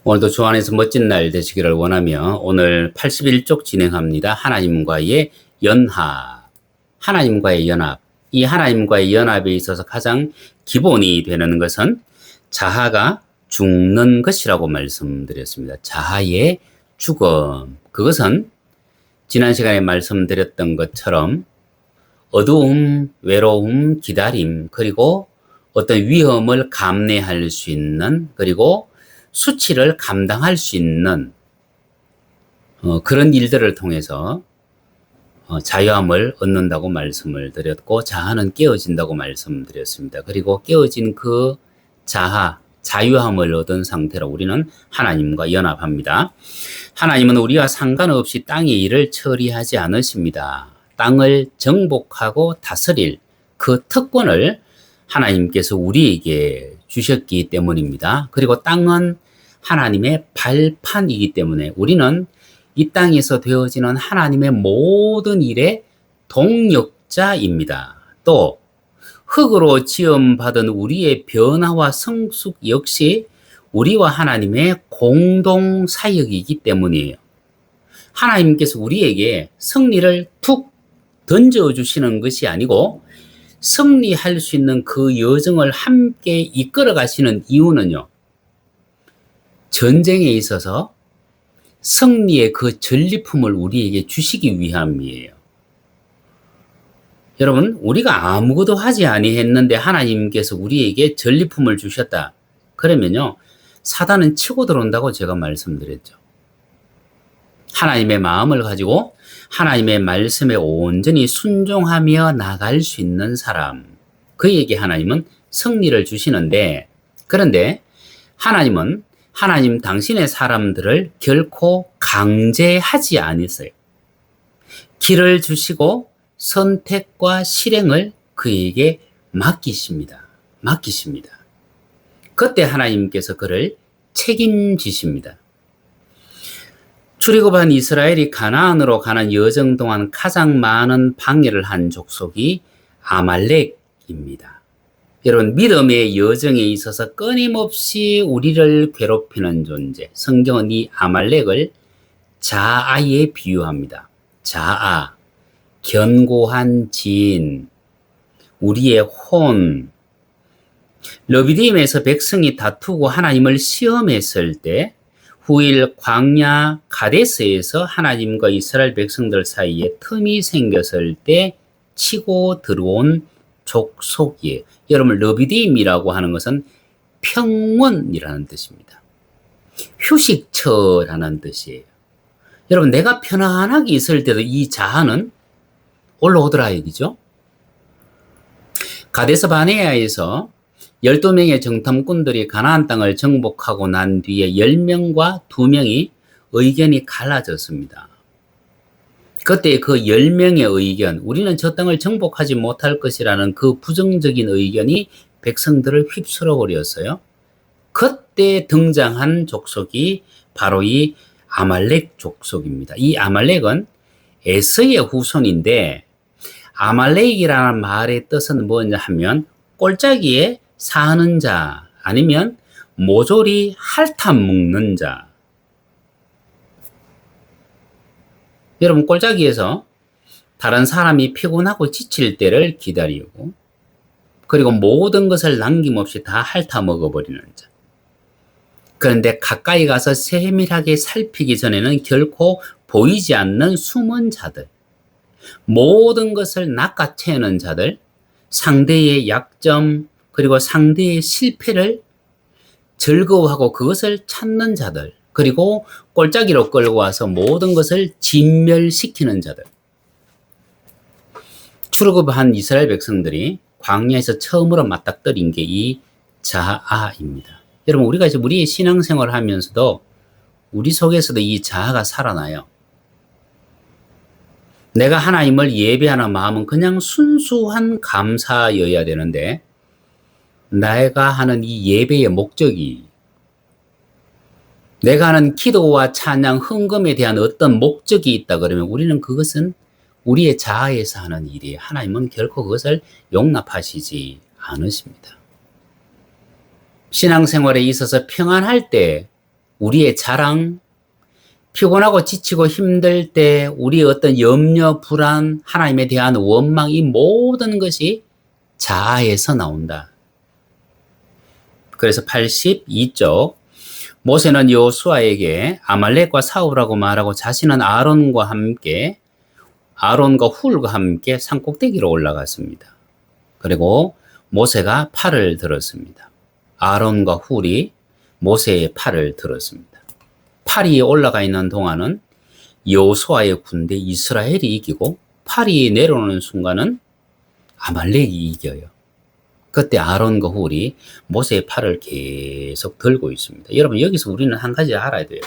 오늘도 주 안에서 멋진 날 되시기를 원하며 오늘 81쪽 진행합니다. 하나님과의 연합. 하나님과의 연합. 이 하나님과의 연합에 있어서 가장 기본이 되는 것은 자아가 죽는 것이라고 말씀드렸습니다. 자아의 죽음. 그것은 지난 시간에 말씀드렸던 것처럼 어두움, 외로움, 기다림, 그리고 어떤 위험을 감내할 수 있는, 그리고 수치를 감당할 수 있는 그런 일들을 통해서 자유함을 얻는다고 말씀을 드렸고, 자아는 깨어진다고 말씀드렸습니다. 그리고 깨어진 그 자유함을 얻은 상태로 우리는 하나님과 연합합니다. 하나님은 우리와 상관없이 땅의 일을 처리하지 않으십니다. 땅을 정복하고 다스릴 그 특권을 하나님께서 우리에게 주셨기 때문입니다. 그리고 땅은 하나님의 발판이기 때문에 우리는 이 땅에서 되어지는 하나님의 모든 일의 동력자입니다. 또 흙으로 지음받은 우리의 변화와 성숙 역시 우리와 하나님의 공동 사역이기 때문이에요. 하나님께서 우리에게 승리를 툭 던져주시는 것이 아니고 승리할 수 있는 그 여정을 함께 이끌어 가시는 이유는요, 전쟁에 있어서 승리의 그 전리품을 우리에게 주시기 위함이에요. 여러분, 우리가 아무것도 하지 아니했는데 하나님께서 우리에게 전리품을 주셨다. 그러면요, 사단은 치고 들어온다고 제가 말씀드렸죠. 하나님의 마음을 가지고 하나님의 말씀에 온전히 순종하며 나갈 수 있는 사람, 그에게 하나님은 승리를 주시는데, 그런데 하나님은 하나님 당신의 사람들을 결코 강제하지 않으세요. 길을 주시고 선택과 실행을 그에게 맡기십니다. 그때 하나님께서 그를 책임지십니다. 출애굽한 이스라엘이 가나안으로 가는 여정 동안 가장 많은 방해를 한 족속이 아말렉입니다. 여러분, 믿음의 여정에 있어서 끊임없이 우리를 괴롭히는 존재, 성경은 이 아말렉을 자아에 비유합니다. 자아, 견고한 진, 우리의 혼. 르비딤에서 백성이 다투고 하나님을 시험했을 때 후일 광야 가데스에서 하나님과 이스라엘 백성들 사이에 틈이 생겼을 때 치고 들어온 족속이에요. 여러분, 르비딤이라고 하는 것은 평원이라는 뜻입니다. 휴식처라는 뜻이에요. 여러분, 내가 편안하게 있을 때도 이 자아는 올라오더라 얘기죠. 가데스 바네아에서 12명의 정탐꾼들이 가나안 땅을 정복하고 난 뒤에 10명과 2명이 의견이 갈라졌습니다. 그때 그 10명의 의견, 우리는 저 땅을 정복하지 못할 것이라는 그 부정적인 의견이 백성들을 휩쓸어 버렸어요. 그때 등장한 족속이 바로 이 아말렉 족속입니다. 이 아말렉은 에서의 후손인데, 아말렉이라는 말의 뜻은 뭐냐 하면 꼴짜기에 사는 자, 아니면 모조리 핥아 먹는 자. 여러분, 꼴짜기에서 다른 사람이 피곤하고 지칠 때를 기다리고, 그리고 모든 것을 남김없이 다 핥아 먹어버리는 자. 그런데 가까이 가서 세밀하게 살피기 전에는 결코 보이지 않는 숨은 자들, 모든 것을 낚아채는 자들, 상대의 약점, 그리고 상대의 실패를 즐거워하고 그것을 찾는 자들, 그리고 꼴짜기로 끌고 와서 모든 것을 진멸시키는 자들. 출애굽한 이스라엘 백성들이 광야에서 처음으로 맞닥뜨린 게 이 자아입니다. 여러분, 우리가 이제 우리의 신앙생활을 하면서도 우리 속에서도 이 자아가 살아나요. 내가 하나님을 예배하는 마음은 그냥 순수한 감사여야 되는데, 내가 하는 이 예배의 목적이, 내가 하는 기도와 찬양, 헌금에 대한 어떤 목적이 있다 그러면 우리는 그것은 우리의 자아에서 하는 일이에요. 하나님은 결코 그것을 용납하시지 않으십니다. 신앙생활에 있어서 평안할 때 우리의 자랑, 피곤하고 지치고 힘들 때 우리의 어떤 염려, 불안, 하나님에 대한 원망, 이 모든 것이 자아에서 나온다. 그래서 82쪽, 모세는 여호수아에게 아말렉과 싸우라고 말하고 자신은 아론과 훌과 함께 산꼭대기로 올라갔습니다. 그리고 모세가 팔을 들었습니다. 아론과 훌이 모세의 팔을 들었습니다. 팔이 올라가 있는 동안은 여호수아의 군대 이스라엘이 이기고 팔이 내려오는 순간은 아말렉이 이겨요. 그때 아론과 훌이 모세의 팔을 계속 들고 있습니다. 여러분, 여기서 우리는 한 가지 알아야 돼요.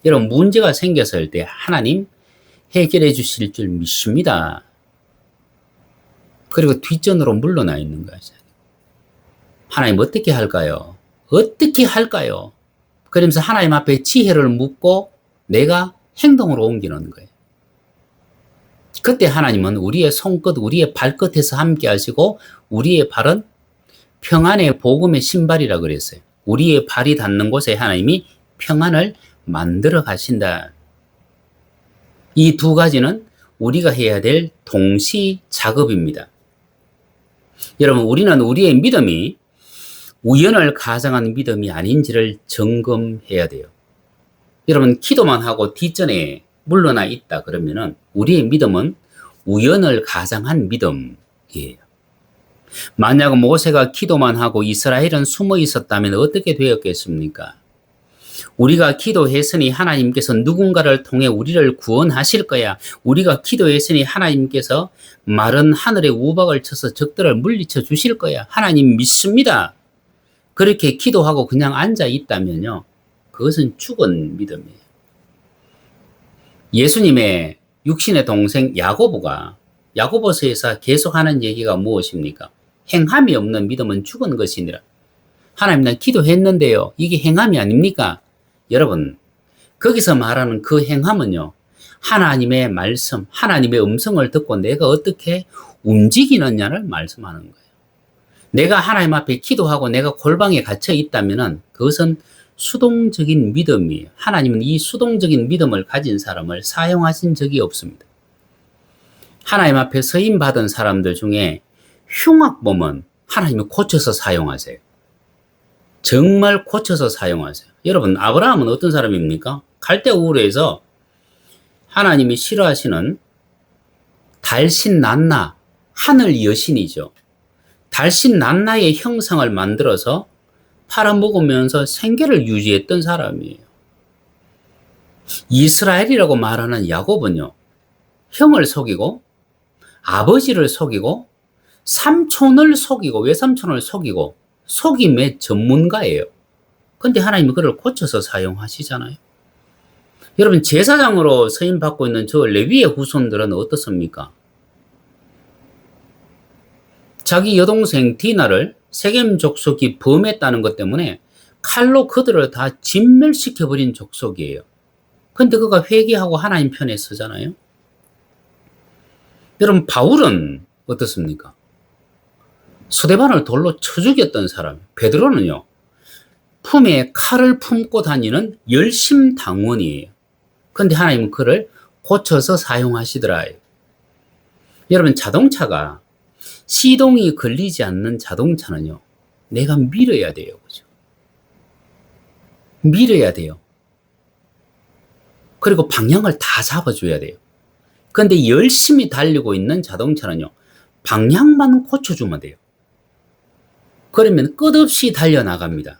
여러분, 문제가 생겼을 때 하나님 해결해 주실 줄 믿습니다. 그리고 뒷전으로 물러나 있는 거예요. 하나님 어떻게 할까요? 어떻게 할까요? 그러면서 하나님 앞에 지혜를 묻고 내가 행동으로 옮기는 거예요. 그때 하나님은 우리의 손끝, 우리의 발끝에서 함께 하시고 우리의 발은 평안의 복음의 신발이라 그랬어요. 우리의 발이 닿는 곳에 하나님이 평안을 만들어 가신다. 이 두 가지는 우리가 해야 될 동시 작업입니다. 여러분, 우리는 우리의 믿음이 우연을 가장한 믿음이 아닌지를 점검해야 돼요. 여러분, 기도만 하고 뒷전에 물러나 있다 그러면은 우리의 믿음은 우연을 가장한 믿음이에요. 만약 모세가 기도만 하고 이스라엘은 숨어 있었다면 어떻게 되었겠습니까? 우리가 기도했으니 하나님께서 누군가를 통해 우리를 구원하실 거야. 우리가 기도했으니 하나님께서 마른 하늘에 우박을 쳐서 적들을 물리쳐 주실 거야. 하나님 믿습니다. 그렇게 기도하고 그냥 앉아 있다면요, 그것은 죽은 믿음이에요. 예수님의 육신의 동생 야고보서에서 계속하는 얘기가 무엇입니까? 행함이 없는 믿음은 죽은 것이니라. 하나님, 난 기도했는데요, 이게 행함이 아닙니까? 여러분, 거기서 말하는 그 행함은요, 하나님의 말씀, 하나님의 음성을 듣고 내가 어떻게 움직이느냐를 말씀하는 거예요. 내가 하나님 앞에 기도하고 내가 골방에 갇혀 있다면은 그것은 수동적인 믿음이에요. 하나님은 이 수동적인 믿음을 가진 사람을 사용하신 적이 없습니다. 하나님 앞에 서임 받은 사람들 중에 흉악 보면 하나님이 고쳐서 사용하세요. 정말 고쳐서 사용하세요. 여러분, 아브라함은 어떤 사람입니까? 갈대아 우르에서 하나님이 싫어하시는 달신 난나, 하늘 여신이죠. 달신 난나의 형상을 만들어서 팔아먹으면서 생계를 유지했던 사람이에요. 이스라엘이라고 말하는 야곱은요, 형을 속이고 아버지를 속이고 삼촌을 속이고 외삼촌을 속이고 속임의 전문가예요. 근데 하나님이 그를 고쳐서 사용하시잖아요. 여러분, 제사장으로 서임 받고 있는 저 레위의 후손들은 어떻습니까? 자기 여동생 디나를 세겜 족속이 범했다는 것 때문에 칼로 그들을 다 진멸시켜버린 족속이에요. 근데 그가 회개하고 하나님 편에 서잖아요. 여러분, 바울은 어떻습니까? 스데반을 돌로 쳐 죽였던 사람. 베드로는요, 품에 칼을 품고 다니는 열심당원이에요. 근데 하나님은 그를 고쳐서 사용하시더라. 여러분, 자동차가 시동이 걸리지 않는 자동차는요, 내가 밀어야 돼요. 그죠? 밀어야 돼요. 그리고 방향을 다 잡아줘야 돼요. 근데 열심히 달리고 있는 자동차는요, 방향만 고쳐주면 돼요. 그러면 끝없이 달려나갑니다.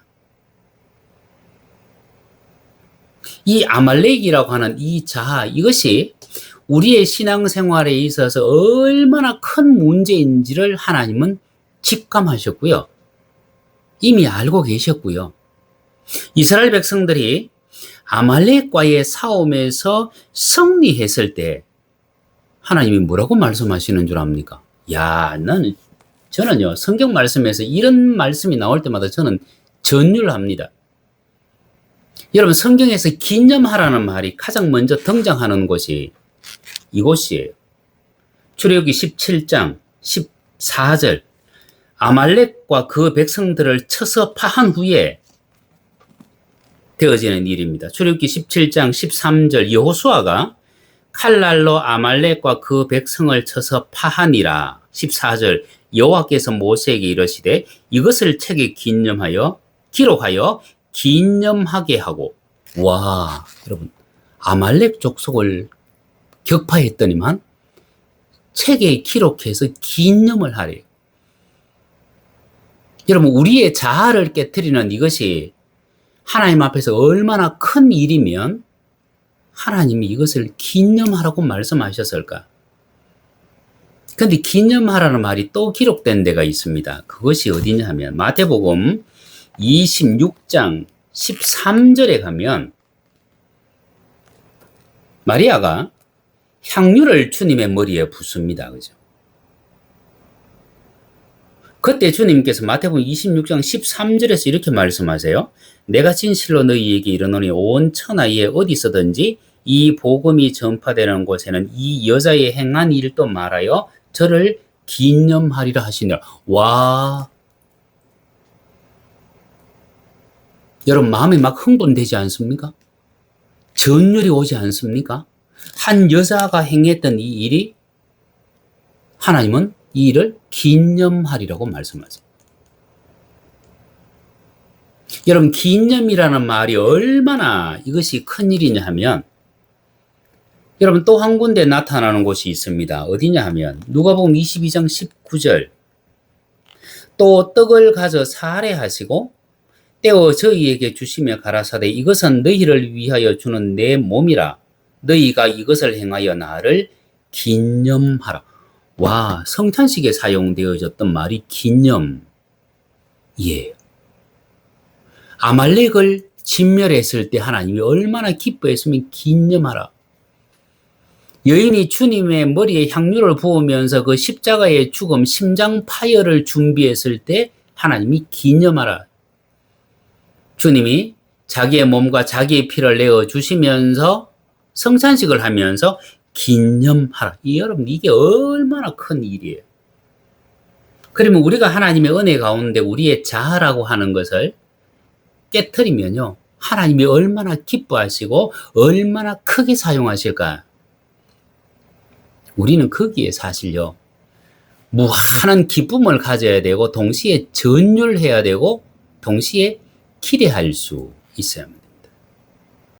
이 아말렉이라고 하는 이 자아, 이것이 우리의 신앙생활에 있어서 얼마나 큰 문제인지를 하나님은 직감하셨고요. 이미 알고 계셨고요. 이스라엘 백성들이 아말렉과의 싸움에서 승리했을 때 하나님이 뭐라고 말씀하시는 줄 압니까? 저는요, 성경 말씀에서 이런 말씀이 나올 때마다 저는 전율합니다. 여러분, 성경에서 기념하라는 말이 가장 먼저 등장하는 곳이 이곳이에요. 출애굽기 17장 14절, 아말렉과 그 백성들을 쳐서 파한 후에 되어지는 일입니다. 출애굽기 17장 13절 여호수아가 칼날로 아말렉과 그 백성을 쳐서 파하니라. 14절 여호와께서 모세에게 이르시되 이것을 책에 기록하여 기념하게 하고. 와, 여러분, 아말렉 족속을 격파했더니만 책에 기록해서 기념을 하래요. 여러분, 우리의 자아를 깨트리는 이것이 하나님 앞에서 얼마나 큰 일이면 하나님이 이것을 기념하라고 말씀하셨을까? 근데 기념하라는 말이 또 기록된 데가 있습니다. 그것이 어디냐 하면 마태복음 26장 13절에 가면 마리아가 향유를 주님의 머리에 붓습니다. 그죠? 그때 주님께서 마태복음 26장 13절에서 이렇게 말씀하세요. 내가 진실로 너희에게 이르노니 온 천하에 어디서든지 이 복음이 전파되는 곳에는 이 여자의 행한 일도 말하여 저를 기념하리라 하시니라. 와, 여러분 마음이 막 흥분되지 않습니까? 전율이 오지 않습니까? 한 여자가 행했던 이 일이 하나님은 이 일을 기념하리라고 말씀하세요. 여러분, 기념이라는 말이 얼마나 이것이 큰 일이냐 하면, 여러분 또 한 군데 나타나는 곳이 있습니다. 어디냐 하면 누가복음 22장 19절 또 떡을 가져 살해하시고 떼어 저희에게 주시며 가라사대 이것은 너희를 위하여 주는 내 몸이라 너희가 이것을 행하여 나를 기념하라. 와, 성찬식에 사용되어졌던 말이 기념이에요. 아말렉을 진멸했을 때 하나님이 얼마나 기뻐했으면 기념하라. 여인이 주님의 머리에 향유를 부으면서 그 십자가의 죽음, 심장 파열을 준비했을 때 하나님이 기념하라. 주님이 자기의 몸과 자기의 피를 내어 주시면서 성찬식을 하면서 기념하라. 여러분, 이게 얼마나 큰 일이에요. 그러면 우리가 하나님의 은혜 가운데 우리의 자아라고 하는 것을 깨트리면요, 하나님이 얼마나 기뻐하시고 얼마나 크게 사용하실까. 우리는 거기에 사실요, 무한한 기쁨을 가져야 되고 동시에 전율해야 되고 동시에 기대할 수 있어요.